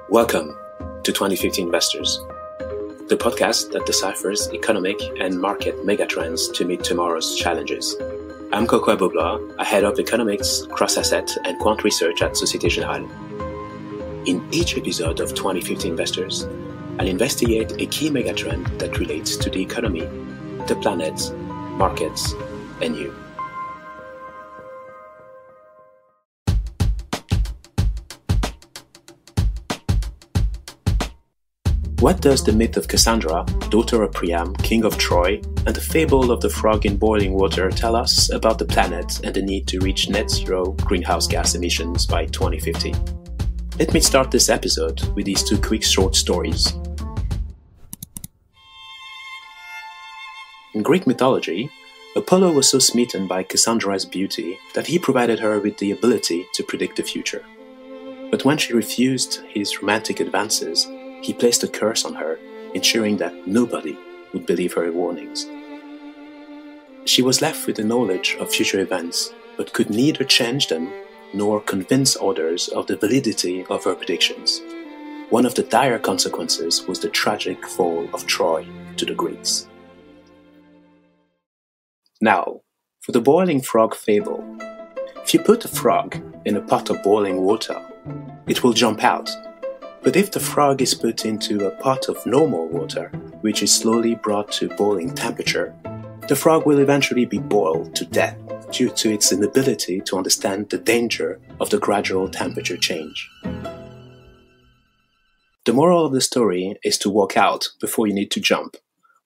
Welcome to 2050 Investors, the podcast that deciphers economic and market megatrends to meet tomorrow's challenges. I'm Kokou Agbo-Bloua. I head up economics, cross-asset, and quant research at Société Générale. In each episode of 2050 Investors, I'll investigate a key megatrend that relates to the economy, the planet, markets, and you. What does the myth of Cassandra, daughter of Priam, king of Troy, and the fable of the frog in boiling water tell us about the planet and the need to reach net zero greenhouse gas emissions by 2050? Let me start this episode with these two quick short stories. In Greek mythology, Apollo was so smitten by Cassandra's beauty that he provided her with the ability to predict the future. But when she refused his romantic advances, he placed a curse on her, ensuring that nobody would believe her warnings. She was left with the knowledge of future events, but could neither change them nor convince others of the validity of her predictions. One of the dire consequences was the tragic fall of Troy to the Greeks. Now, for the boiling frog fable. If you put a frog in a pot of boiling water, it will jump out. But if the frog is put into a pot of normal water, which is slowly brought to boiling temperature, the frog will eventually be boiled to death due to its inability to understand the danger of the gradual temperature change. The moral of the story is to walk out before you need to jump.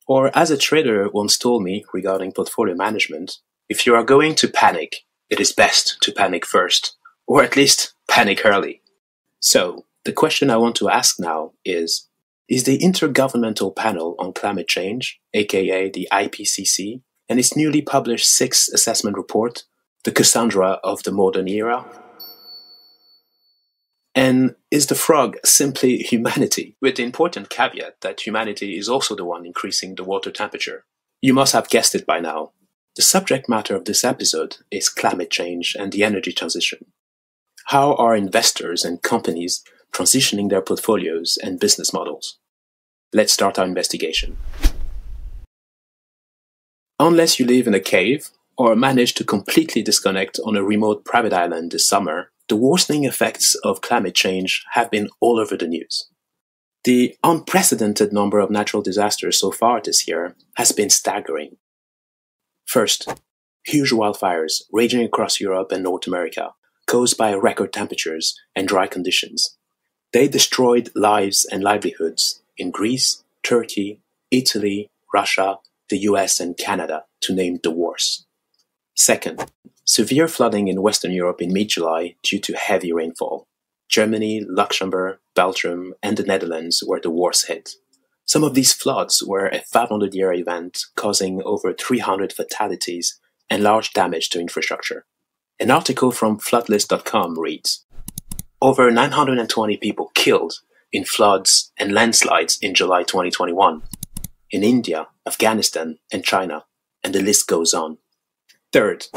Or as a trader once told me regarding portfolio management, if you are going to panic, it is best to panic first, or at least panic early. So, the question I want to ask now is the Intergovernmental Panel on Climate Change, aka the IPCC, and its newly published sixth assessment report, the Cassandra of the modern era? And is the frog simply humanity, with the important caveat that humanity is also the one increasing the water temperature? You must have guessed it by now. The subject matter of this episode is climate change and the energy transition. How are investors and companies transitioning their portfolios and business models? Let's start our investigation. Unless you live in a cave or manage to completely disconnect on a remote private island this summer, the worsening effects of climate change have been all over the news. The unprecedented number of natural disasters so far this year has been staggering. First, huge wildfires raging across Europe and North America, caused by record temperatures and dry conditions. They destroyed lives and livelihoods in Greece, Turkey, Italy, Russia, the US, and Canada, to name the worst. Second, severe flooding in Western Europe in mid-July due to heavy rainfall. Germany, Luxembourg, Belgium, and the Netherlands were the worst hit. Some of these floods were a 500-year event, causing over 300 fatalities and large damage to infrastructure. An article from floodlist.com reads, over 920 people killed in floods and landslides in July 2021 in India, Afghanistan, and China, and the list goes on. Third,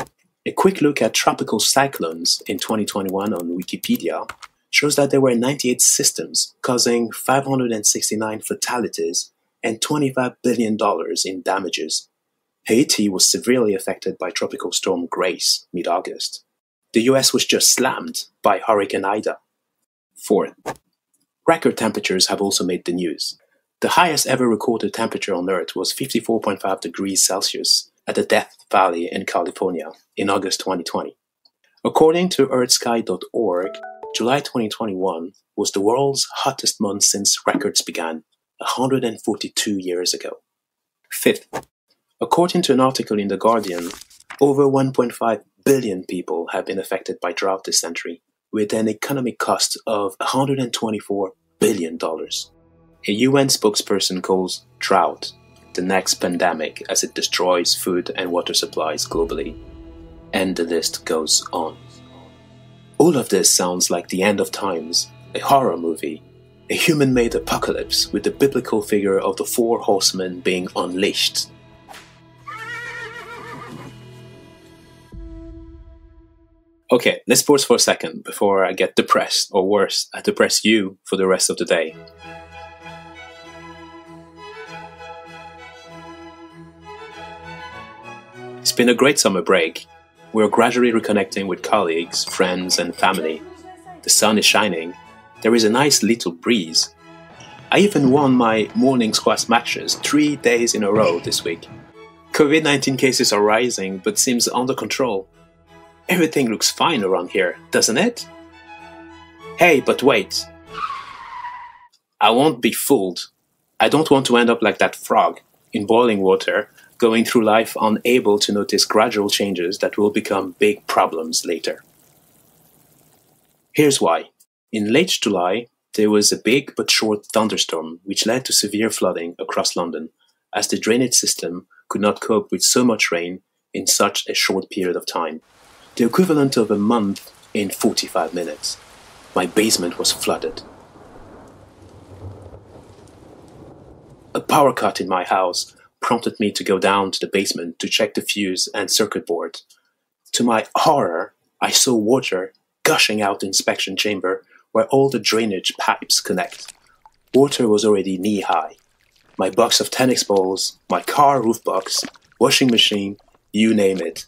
a quick look at tropical cyclones in 2021 on Wikipedia shows that there were 98 systems causing 569 fatalities and $25 billion in damages. Haiti was severely affected by Tropical Storm Grace mid-August. The US was just slammed by Hurricane Ida. Fourth, record temperatures have also made the news. The highest ever recorded temperature on Earth was 54.5 degrees Celsius at the Death Valley in California in August 2020. According to earthsky.org, July 2021 was the world's hottest month since records began, 142 years ago. Fifth, according to an article in The Guardian, over 1.5 billion people have been affected by drought this century, with an economic cost of $124 billion. A UN spokesperson calls drought the next pandemic as it destroys food and water supplies globally. And the list goes on. All of this sounds like the end of times, a horror movie, a human-made apocalypse with the biblical figure of the four horsemen being unleashed. Okay, let's pause for a second before I get depressed, or worse, I depress you for the rest of the day. It's been a great summer break. We're gradually reconnecting with colleagues, friends, and family. The sun is shining. There is a nice little breeze. I even won my morning squash matches 3 days in a row this week. COVID-19 cases are rising, but seems under control. Everything looks fine around here, doesn't it? Hey, but wait. I won't be fooled. I don't want to end up like that frog, in boiling water, going through life unable to notice gradual changes that will become big problems later. Here's why. In late July, there was a big but short thunderstorm which led to severe flooding across London, as the drainage system could not cope with so much rain in such a short period of time. The equivalent of a month in 45 minutes. My basement was flooded. A power cut in my house prompted me to go down to the basement to check the fuse and circuit board. To my horror, I saw water gushing out the inspection chamber where all the drainage pipes connect. Water was already knee-high. My box of tennis balls, my car roof box, washing machine, you name it.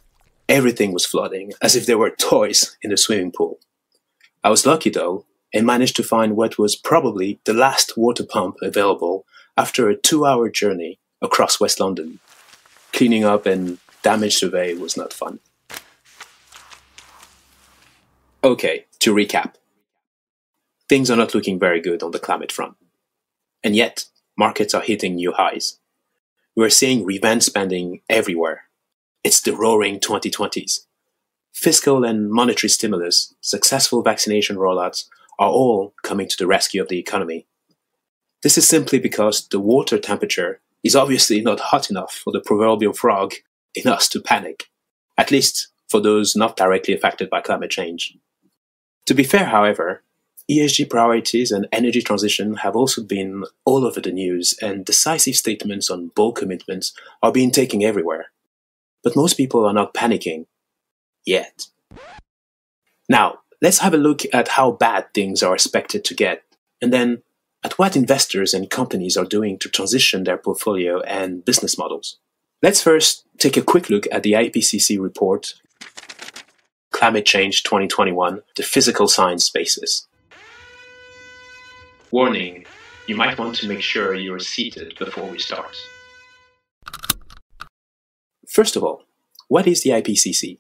Everything was flooding, as if there were toys in the swimming pool. I was lucky though, and managed to find what was probably the last water pump available after a 2-hour journey across West London. Cleaning up and damage survey was not fun. Okay, to recap. Things are not looking very good on the climate front. And yet, markets are hitting new highs. We're seeing revenge spending everywhere. It's the roaring 2020s. Fiscal and monetary stimulus, successful vaccination rollouts are all coming to the rescue of the economy. This is simply because the water temperature is obviously not hot enough for the proverbial frog in us to panic, at least for those not directly affected by climate change. To be fair, however, ESG priorities and energy transition have also been all over the news, and decisive statements on bold commitments are being taken everywhere. But most people are not panicking. Yet. Now, let's have a look at how bad things are expected to get, and then at what investors and companies are doing to transition their portfolio and business models. Let's first take a quick look at the IPCC report, Climate Change 2021, the Physical Science Basis. Warning, you might want to make sure you're seated before we start. First of all, what is the IPCC?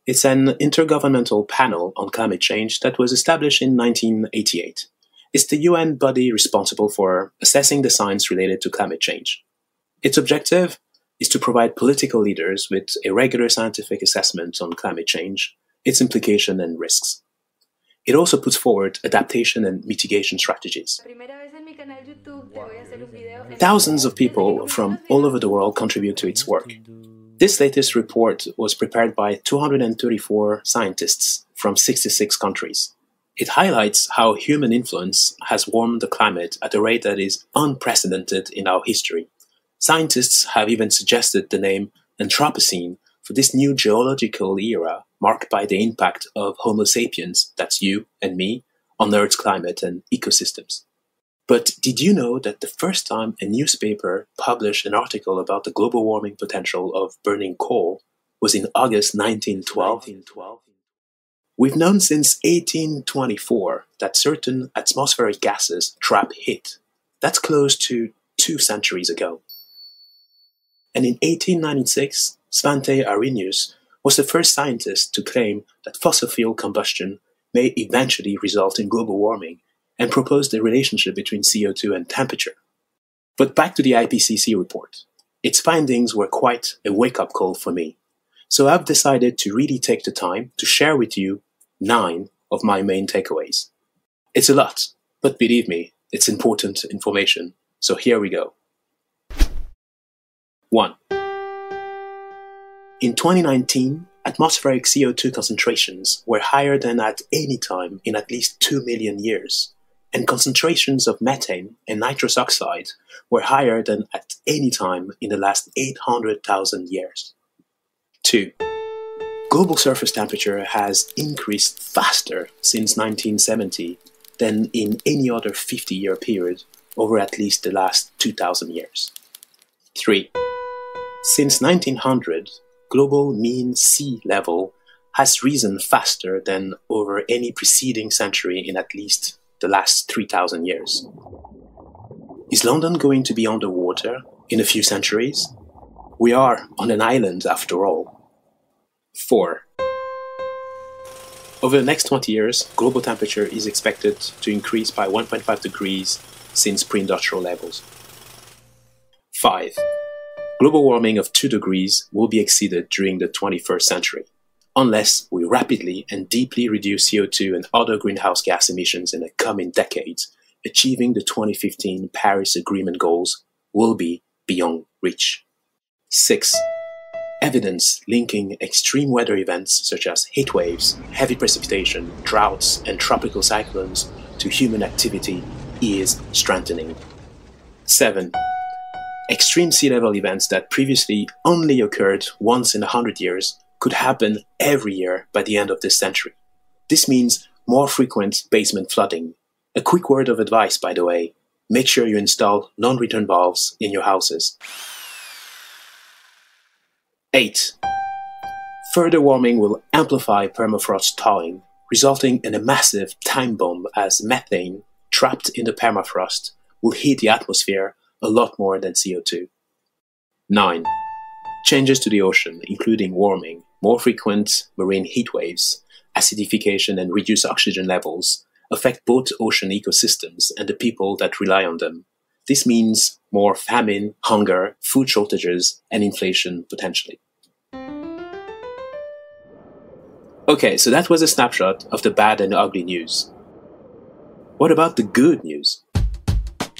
It's an Intergovernmental Panel on Climate Change that was established in 1988. It's the UN body responsible for assessing the science related to climate change. Its objective is to provide political leaders with a regular scientific assessment on climate change, its implications and risks. It also puts forward adaptation and mitigation strategies. Thousands of people from all over the world contribute to its work. This latest report was prepared by 234 scientists from 66 countries. It highlights how human influence has warmed the climate at a rate that is unprecedented in our history. Scientists have even suggested the name Anthropocene for this new geological era marked by the impact of Homo sapiens, that's you and me, on Earth's climate and ecosystems. But did you know that the first time a newspaper published an article about the global warming potential of burning coal was in August 1912? We've known since 1824 that certain atmospheric gases trap heat. That's close to 2 centuries ago. And in 1896, Svante Arrhenius was the first scientist to claim that fossil fuel combustion may eventually result in global warming, and proposed a relationship between CO2 and temperature. But back to the IPCC report. Its findings were quite a wake-up call for me. So I've decided to really take the time to share with you 9 of my main takeaways. It's a lot, but believe me, it's important information. So here we go. 1. In 2019, atmospheric CO2 concentrations were higher than at any time in at least 2 million years, and concentrations of methane and nitrous oxide were higher than at any time in the last 800,000 years. 2. Global surface temperature has increased faster since 1970 than in any other 50-year period over at least the last 2,000 years. 3. Since 1900, global mean sea level has risen faster than over any preceding century in at least the last 3,000 years. Is London going to be underwater in a few centuries? We are on an island after all. 4. Over the next 20 years, global temperature is expected to increase by 1.5 degrees since pre-industrial levels. 5. Global warming of 2 degrees will be exceeded during the 21st century, unless we rapidly and deeply reduce CO2 and other greenhouse gas emissions in the coming decades. Achieving the 2015 Paris Agreement goals will be beyond reach. 6. Evidence linking extreme weather events such as heat waves, heavy precipitation, droughts, and tropical cyclones to human activity is strengthening. 7. Extreme sea level events that previously only occurred once in 100 years could happen every year by the end of this century. This means more frequent basement flooding. A quick word of advice, by the way, make sure you install non-return valves in your houses. 8. Further warming will amplify permafrost thawing, resulting in a massive time bomb as methane trapped in the permafrost will heat the atmosphere a lot more than CO2. 9. Changes to the ocean, including warming, more frequent marine heat waves, acidification, and reduced oxygen levels, affect both ocean ecosystems and the people that rely on them. This means more famine, hunger, food shortages, and inflation potentially. Okay, so that was a snapshot of the bad and ugly news. What about the good news?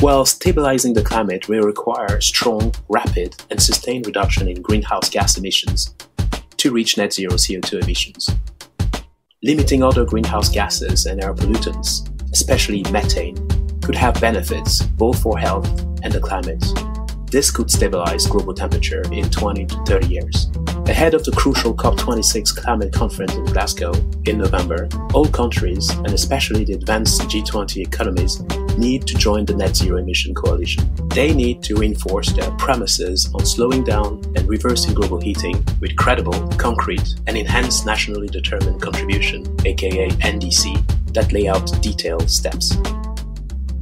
Well, stabilizing the climate will require strong, rapid, and sustained reduction in greenhouse gas emissions to reach net zero CO2 emissions. Limiting other greenhouse gases and air pollutants, especially methane, could have benefits both for health and the climate. This could stabilize global temperature in 20 to 30 years. Ahead of the crucial COP26 climate conference in Glasgow in November, all countries, and especially the advanced G20 economies, need to join the Net Zero Emission Coalition. They need to reinforce their premises on slowing down and reversing global heating with credible, concrete, and enhanced nationally determined contribution, aka NDC, that lay out detailed steps.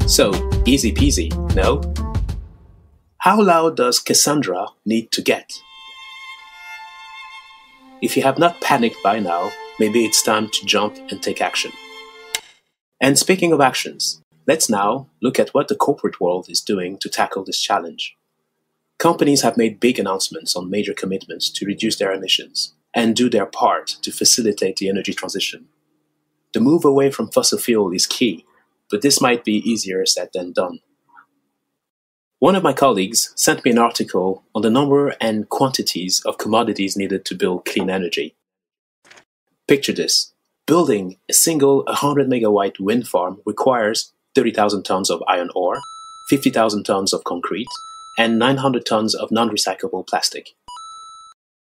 So, easy peasy, no? How loud does Cassandra need to get? If you have not panicked by now, maybe it's time to jump and take action. And speaking of actions, let's now look at what the corporate world is doing to tackle this challenge. Companies have made big announcements on major commitments to reduce their emissions and do their part to facilitate the energy transition. The move away from fossil fuel is key, but this might be easier said than done. One of my colleagues sent me an article on the number and quantities of commodities needed to build clean energy. Picture this. Building a single 100 megawatt wind farm requires 30,000 tons of iron ore, 50,000 tons of concrete, and 900 tons of non-recyclable plastic.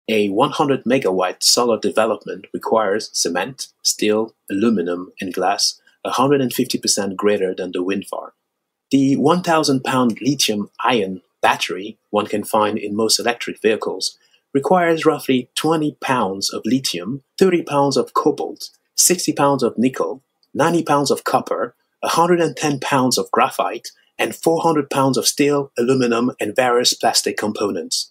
A 100 megawatt solar development requires cement, steel, aluminum, and glass 150% greater than the wind farm. The 1,000-pound lithium-ion battery one can find in most electric vehicles requires roughly 20 pounds of lithium, 30 pounds of cobalt, 60 pounds of nickel, 90 pounds of copper, 110 pounds of graphite, and 400 pounds of steel, aluminum, and various plastic components.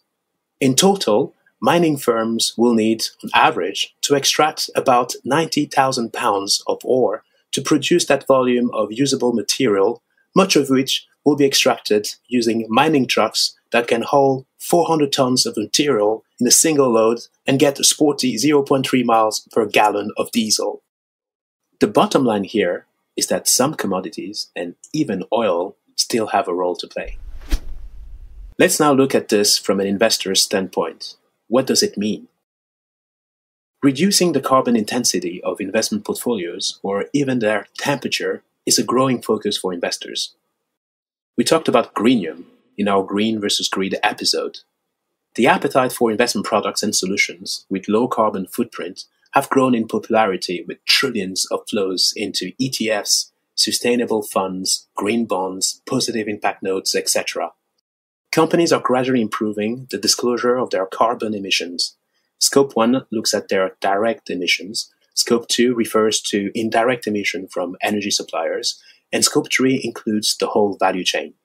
In total, mining firms will need, on average, to extract about 90,000 pounds of ore to produce that volume of usable material, much of which will be extracted using mining trucks that can haul 400 tons of material in a single load and get a sporty 0.3 miles per gallon of diesel. The bottom line here is that some commodities, and even oil, still have a role to play. Let's now look at this from an investor's standpoint. What does it mean? Reducing the carbon intensity of investment portfolios, or even their temperature, is a growing focus for investors. We talked about greenium in our green versus greed episode. The appetite for investment products and solutions with low carbon footprint have grown in popularity with trillions of flows into ETFs, sustainable funds, green bonds, positive impact notes, etc. Companies are gradually improving the disclosure of their carbon emissions. Scope 1 looks at their direct emissions, Scope 2 refers to indirect emission from energy suppliers, and Scope 3 includes the whole value chain.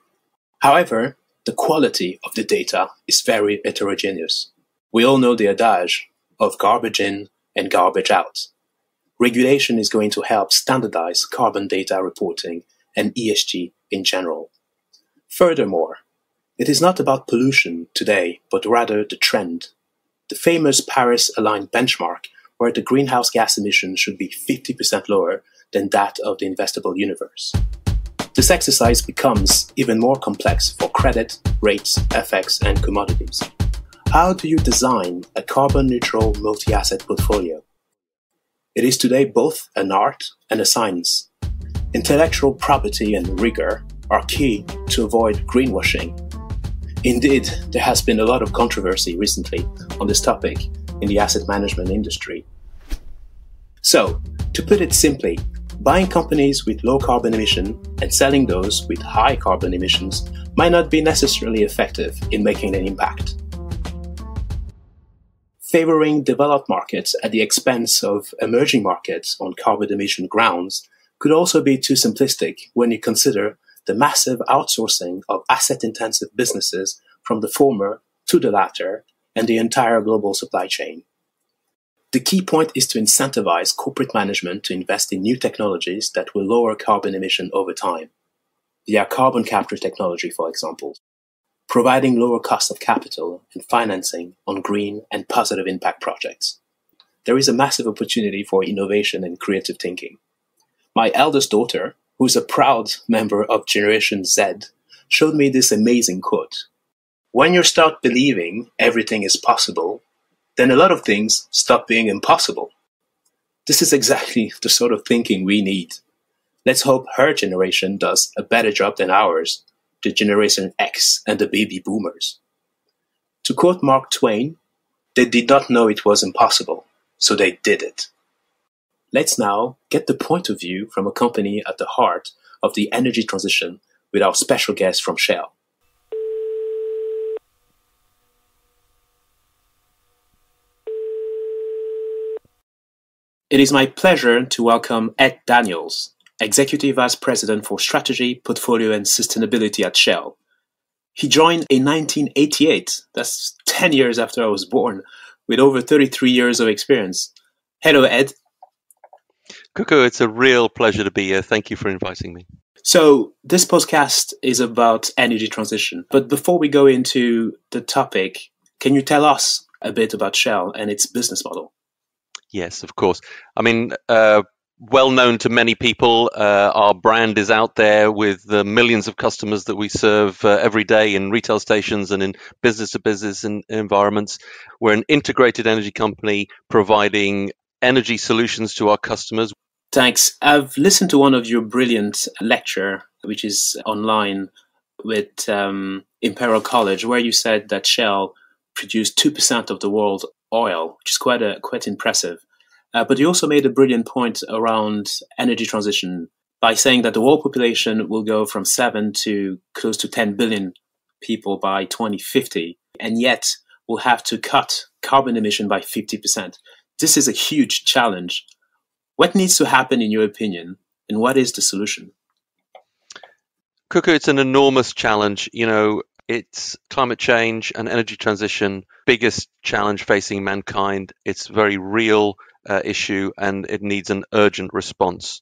However, the quality of the data is very heterogeneous. We all know the adage of garbage in and garbage out. Regulation is going to help standardize carbon data reporting and ESG in general. Furthermore, it is not about pollution today, but rather the trend. The famous Paris-aligned benchmark, where the greenhouse gas emissions should be 50% lower than that of the investable universe. This exercise becomes even more complex for credit, rates, FX, and commodities. How do you design a carbon-neutral multi-asset portfolio? It is today both an art and a science. Intellectual property and rigor are key to avoid greenwashing. Indeed, there has been a lot of controversy recently on this topic in the asset management industry. So, to put it simply, buying companies with low carbon emission and selling those with high carbon emissions might not be necessarily effective in making an impact. Favoring developed markets at the expense of emerging markets on carbon emission grounds could also be too simplistic when you consider the massive outsourcing of asset-intensive businesses from the former to the latter and the entire global supply chain. The key point is to incentivize corporate management to invest in new technologies that will lower carbon emission over time, via carbon capture technology, for example, providing lower cost of capital and financing on green and positive impact projects. There is a massive opportunity for innovation and creative thinking. My eldest daughter, who's a proud member of Generation Z, showed me this amazing quote. When you start believing everything is possible, then a lot of things stop being impossible. This is exactly the sort of thinking we need. Let's hope her generation does a better job than ours, the Generation X and the baby boomers. To quote Mark Twain, they did not know it was impossible, so they did it. Let's now get the point of view from a company at the heart of the energy transition with our special guest from Shell. It is my pleasure to welcome Ed Daniels, Executive Vice President for Strategy, Portfolio and Sustainability at Shell. He joined in 1988, that's 10 years after I was born, with over 33 years of experience. Hello, Ed. Kokou, it's a real pleasure to be here. Thank you for inviting me. So this podcast is about energy transition. But before we go into the topic, can you tell us a bit about Shell and its business model? Yes, of course. I mean, well known to many people. Our brand is out there with the millions of customers that we serve every day in retail stations and in business-to-business environments. We're an integrated energy company providing energy solutions to our customers. Thanks. I've listened to one of your brilliant lecture, which is online with Imperial College, where you said that Shell produced 2% of the world's oil, which is quite impressive. But you also made a brilliant point around energy transition by saying that the world population will go from 7 to close to 10 billion people by 2050, and yet we'll have to cut carbon emission by 50%. This is a huge challenge. What needs to happen in your opinion, and what is the solution? Kokou, it's an enormous challenge. You know, it's climate change and energy transition, biggest challenge facing mankind. It's a very real issue and it needs an urgent response.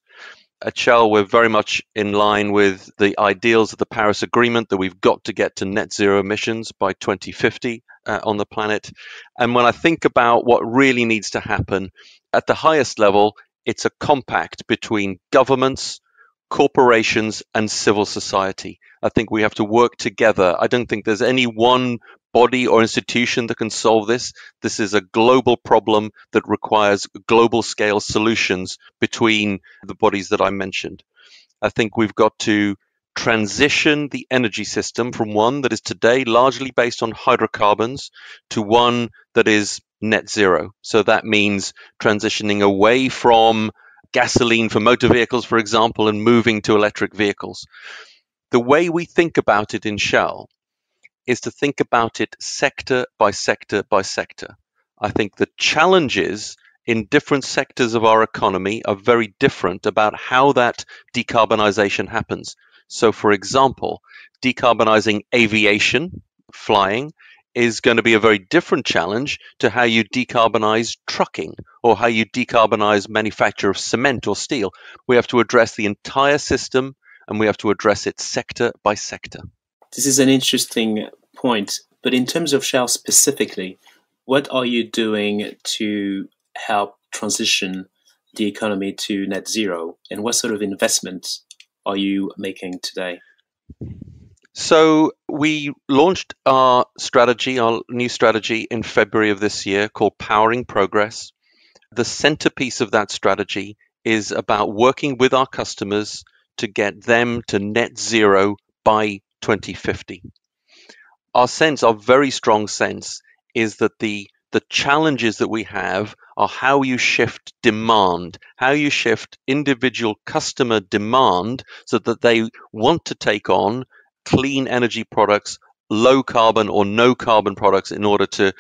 At Shell, we're very much in line with the ideals of the Paris Agreement that we've got to get to net zero emissions by 2050 on the planet. And when I think about what really needs to happen, at the highest level, it's a compact between governments, corporations, and civil society. I think we have to work together. I don't think there's any one body or institution that can solve this. This is a global problem that requires global scale solutions between the bodies that I mentioned. I think we've got to transition the energy system from one that is today largely based on hydrocarbons to one that is net zero. So that means transitioning away from gasoline for motor vehicles, for example, and moving to electric vehicles. The way we think about it in Shell is to think about it sector by sector by sector. I think the challenges in different sectors of our economy are very different about how that decarbonization happens. So, for example, decarbonizing aviation, flying, is going to be a very different challenge to how you decarbonize trucking or how you decarbonize manufacture of cement or steel. We have to address the entire system and we have to address it sector by sector. This is an interesting point, but in terms of Shell specifically, what are you doing to help transition the economy to net zero, and what sort of investments are you making today? So we launched our strategy, our new strategy in February of this year called Powering Progress. The centerpiece of that strategy is about working with our customers to get them to net zero by 2050. Our very strong sense is that the challenges that we have are how you shift demand, how you shift individual customer demand so that they want to take on clean energy products, low carbon or no carbon products in order to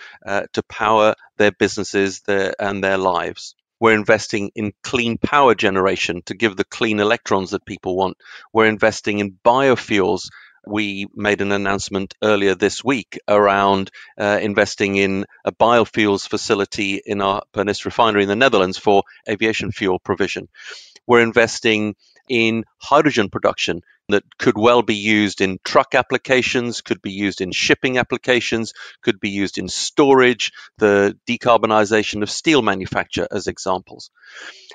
power their businesses and their lives. We're investing in clean power generation to give the clean electrons that people want. We're investing in biofuels. We made an announcement earlier this week around investing in a biofuels facility in our Pernis refinery in the Netherlands for aviation fuel provision. We're investing in hydrogen production that could well be used in truck applications, could be used in shipping applications, could be used in storage, the decarbonization of steel manufacture as examples.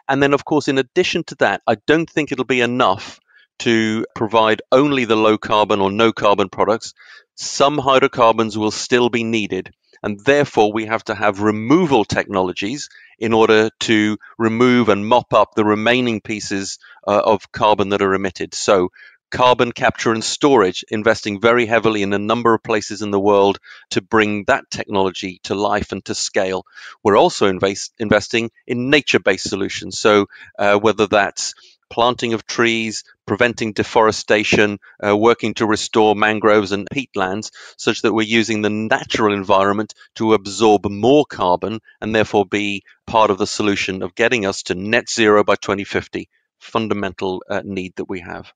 And then, of course, in addition to that, I don't think it'll be enough to provide only the low carbon or no carbon products. Some hydrocarbons will still be needed, and therefore we have to have removal technologies in order to remove and mop up the remaining pieces of carbon that are emitted. So carbon capture and storage, investing very heavily in a number of places in the world to bring that technology to life and to scale. We're also investing in nature-based solutions. So whether that's planting of trees, preventing deforestation, working to restore mangroves and peatlands, such that we're using the natural environment to absorb more carbon and therefore be part of the solution of getting us to net zero by 2050, fundamental need that we have.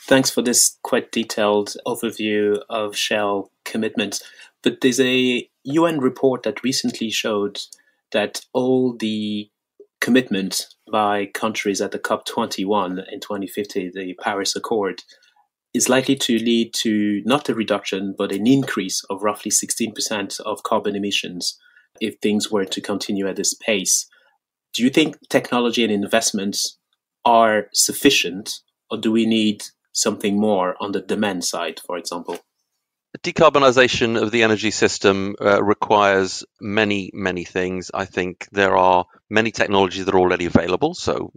Thanks for this quite detailed overview of Shell commitments. But there's a UN report that recently showed that all the commitment by countries at the COP21 in 2050, the Paris Accord, is likely to lead to not a reduction, but an increase of roughly 16% of carbon emissions if things were to continue at this pace. Do you think technology and investments are sufficient, or do we need something more on the demand side, for example? Decarbonization of the energy system requires many, many things. I think there are many technologies that are already available. So,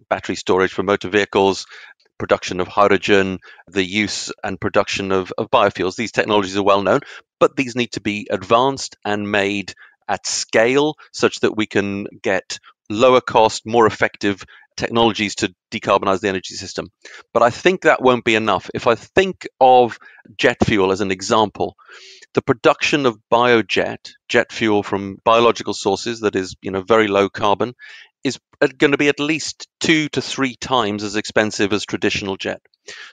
battery storage for motor vehicles, production of hydrogen, the use and production of biofuels. These technologies are well known, but these need to be advanced and made at scale such that we can get lower cost, more effective technologies to decarbonize the energy system. But I think that won't be enough. If I think of jet fuel as an example, the production of jet fuel from biological sources that is, very low carbon, is going to be at least 2 to 3 times as expensive as traditional jet.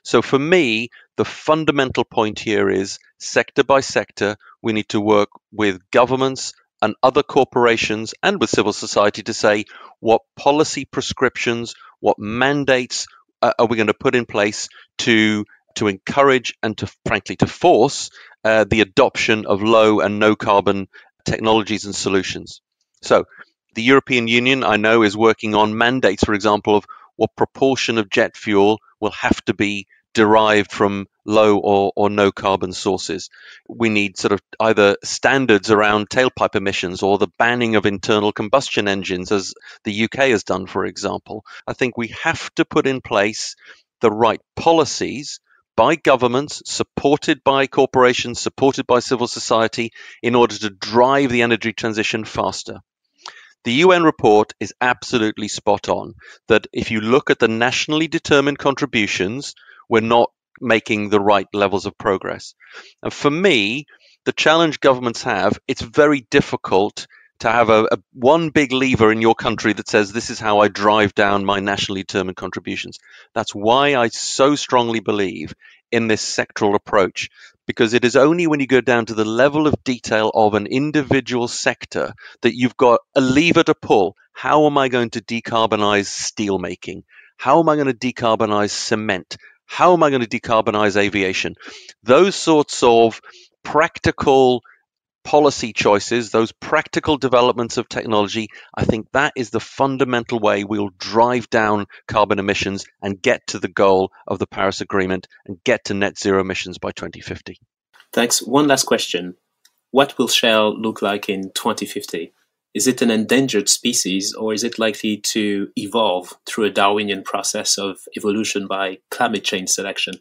So for me, the fundamental point here is sector by sector, we need to work with governments and other corporations and with civil society to say what policy prescriptions, what mandates are we going to put in place to encourage and to frankly to force the adoption of low and no carbon technologies and solutions. So the European Union, I know, is working on mandates, for example, of what proportion of jet fuel will have to be derived from low or no carbon sources. We need sort of either standards around tailpipe emissions or the banning of internal combustion engines, as the UK has done, for example. I think we have to put in place the right policies, by governments, supported by corporations, supported by civil society, in order to drive the energy transition faster. The UN report is absolutely spot on that if you look at the nationally determined contributions, we're not making the right levels of progress. And for me, the challenge governments have, it's very difficult to have a one big lever in your country that says this is how I drive down my nationally determined contributions. That's why I so strongly believe in this sectoral approach, because it is only when you go down to the level of detail of an individual sector that you've got a lever to pull. How am I going to decarbonize steelmaking? How am I going to decarbonize cement? How am I going to decarbonize aviation? Those sorts of practical policy choices, those practical developments of technology, I think that is the fundamental way we'll drive down carbon emissions and get to the goal of the Paris Agreement and get to net zero emissions by 2050. Thanks. One last question. What will shale look like in 2050? Is it an endangered species, or is it likely to evolve through a Darwinian process of evolution by climate change selection?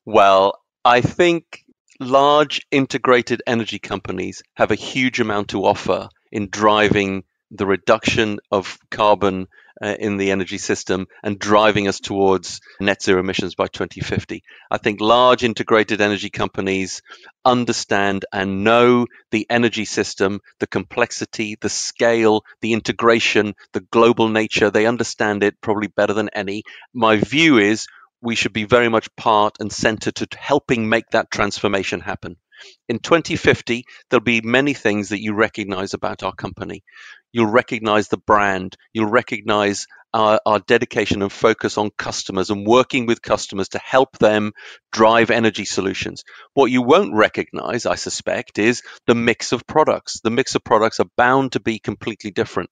Well, I think large integrated energy companies have a huge amount to offer in driving the reduction of carbon in the energy system and driving us towards net zero emissions by 2050. I think large integrated energy companies understand and know the energy system, the complexity, the scale, the integration, the global nature. They understand it probably better than any. My view is we should be very much part and center to helping make that transformation happen. In 2050, there'll be many things that you recognize about our company. You'll recognize the brand. You'll recognize our dedication and focus on customers and working with customers to help them drive energy solutions. What you won't recognize, I suspect, is the mix of products. The mix of products are bound to be completely different.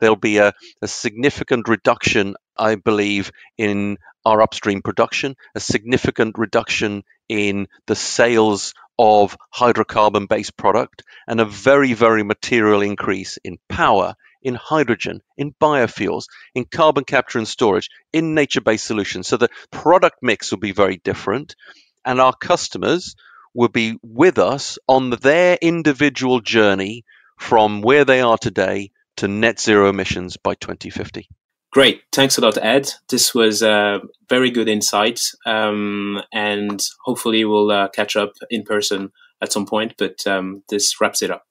There'll be a significant reduction, I believe, in our upstream production, a significant reduction in the sales of hydrocarbon-based product, and a very, very material increase in power, in hydrogen, in biofuels, in carbon capture and storage, in nature-based solutions. So the product mix will be very different, and our customers will be with us on their individual journey from where they are today to net zero emissions by 2050. Great. Thanks a lot, Ed. This was a very good insight, and hopefully we'll catch up in person at some point, but this wraps it up.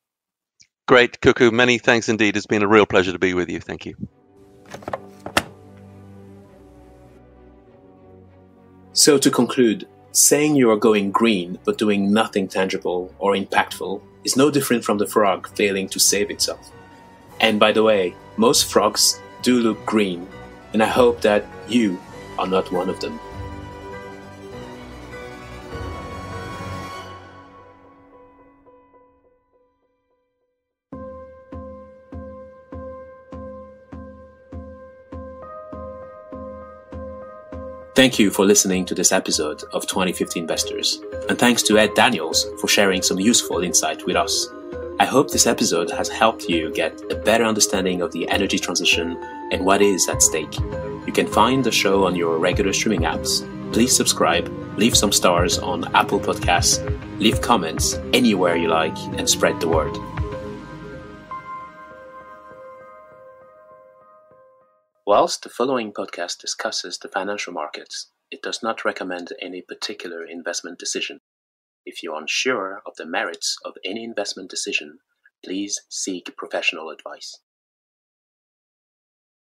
Great, Kokou. Many thanks indeed. It's been a real pleasure to be with you. Thank you. So to conclude, saying you are going green but doing nothing tangible or impactful is no different from the frog failing to save itself. And by the way, most frogs do look green, and I hope that you are not one of them. Thank you for listening to this episode of 2050 Investors, and thanks to Ed Daniels for sharing some useful insight with us. I hope this episode has helped you get a better understanding of the energy transition and what is at stake. You can find the show on your regular streaming apps. Please subscribe, leave some stars on Apple Podcasts, leave comments anywhere you like, and spread the word. Whilst the following podcast discusses the financial markets, it does not recommend any particular investment decision. If you're unsure of the merits of any investment decision, please seek professional advice.